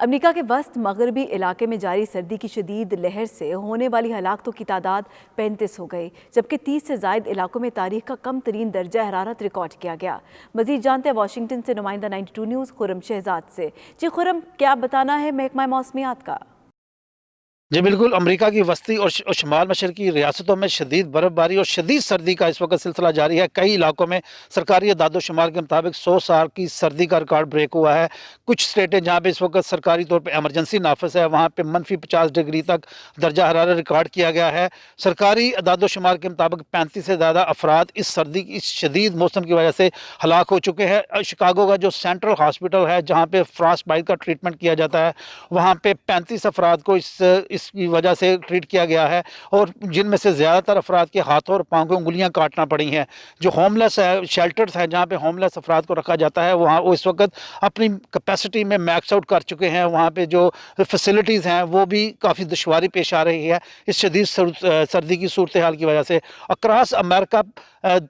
امریکہ کے وسط مغربی علاقے میں جاری سردی کی شدید لہر سے ہونے والی ہلاکتوں کی تعداد 35 ہو گئی، جبکہ 30 سے زائد علاقوں میں تاریخ کا کم ترین درجہ حرارت ریکارڈ کیا گیا۔ مزید جانتے ہیں واشنگٹن سے نمائندہ 92 نیوز خرم شہزاد سے۔ جی خرم، کیا بتانا ہے محکمہ موسمیات کا؟ جی بالکل، امریکہ کی وسطی اور شمال مشرقی ریاستوں میں شدید برف باری اور شدید سردی کا اس وقت سلسلہ جاری ہے۔ کئی علاقوں میں سرکاری اعداد و شمار کے مطابق 100 سال کی سردی کا ریکارڈ بریک ہوا ہے۔ کچھ اسٹیٹیں جہاں پہ اس وقت سرکاری طور پہ ایمرجنسی نافذ ہے، وہاں پہ -50 ڈگری تک درجہ حرارت ریکارڈ کیا گیا ہے۔ سرکاری اعداد و شمار کے مطابق 35 سے زیادہ افراد اس سردی کی اس شدید موسم کی وجہ سے ہلاک ہو چکے ہیں۔ شکاگو کا جو سینٹرل ہاسپٹل ہے جہاں پہ فراسٹ بائٹ کا ٹریٹمنٹ کیا جاتا ہے، وہاں پہ 35 افراد کو اس کی وجہ سے ٹریٹ کیا گیا ہے، اور جن میں سے زیادہ تر افراد کے ہاتھوں اور پاؤں کو انگلیاں کاٹنا پڑی ہیں۔ جو ہوم لیس ہے، شیلٹرز ہیں جہاں پہ ہوم لیس افراد کو رکھا جاتا ہے، وہاں وہ اس وقت اپنی کیپیسٹی میں میکس آؤٹ کر چکے ہیں۔ وہاں پہ جو فیسلٹیز ہیں وہ بھی کافی دشواری پیش آ رہی ہے اس شدید سردی کی صورتحال کی وجہ سے۔ اکراس امریکہ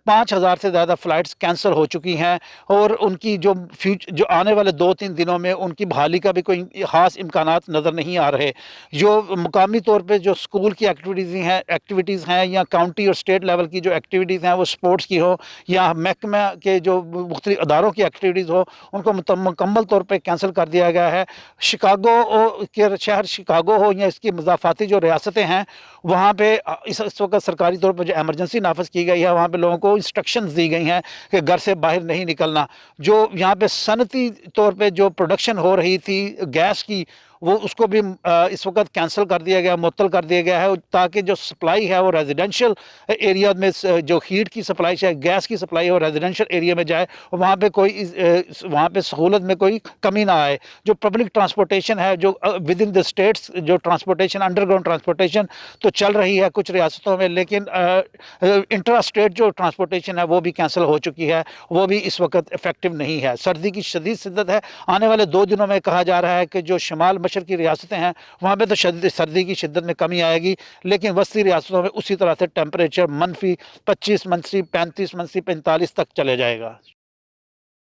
5000 سے زیادہ فلائٹس کینسل ہو چکی ہیں، اور ان کی جو آنے والے 2-3 دنوں میں ان کی بحالی کا بھی کوئی خاص امکانات نظر نہیں آ رہے۔ جو مقامی طور پہ جو اسکول کی ایکٹیویٹیز ہیں یا کاؤنٹی اور اسٹیٹ لیول کی جو ایکٹیویٹیز ہیں، وہ سپورٹس کی ہو یا محکمہ کے جو مختلف اداروں کی ایکٹیویٹیز ہو، ان کو مکمل طور پہ کینسل کر دیا گیا ہے۔ شکاگو کے شہر شکاگو ہو یا اس کی مضافاتی جو ریاستیں ہیں، وہاں پہ اس وقت سرکاری طور پہ جو ایمرجنسی نافذ کی گئی ہے، وہاں پہ لوگوں کو انسٹرکشنز دی گئی ہیں کہ گھر سے باہر نہیں نکلنا۔ جو یہاں پہ صنعتی طور پہ جو پروڈکشن ہو رہی تھی گیس کی، وہ اس کو بھی اس وقت کینسل کر دیا گیا، معطل کر دیا گیا ہے، تاکہ جو سپلائی ہے وہ ریزیڈینشیل ایریا میں جو ہیٹ کی سپلائی ہے، گیس کی سپلائی ہے، وہ ریزیڈینشیل ایریا میں جائے، وہاں پہ سہولت میں کوئی کمی نہ آئے۔ جو پبلک ٹرانسپورٹیشن ہے، جو ود ان دا اسٹیٹس جو ٹرانسپورٹیشن انڈر گراؤنڈ ٹرانسپورٹیشن تو چل رہی ہے کچھ ریاستوں میں، لیکن انٹرا اسٹیٹ جو ٹرانسپورٹیشن ہے وہ بھی کینسل ہو چکی ہے، وہ بھی اس وقت افیکٹو نہیں ہے۔ سردی کی شدید شدت ہے، آنے والے 2 دنوں میں کہا جا رہا ہے کہ جو شمال مشرقی ریاستیں ہیں وہاں پہ تو سردی کی شدت میں کمی آئے گی، لیکن وسطی ریاستوں میں اسی طرح سے ٹیمپریچر -25 -35 -45 تک چلے جائے گا۔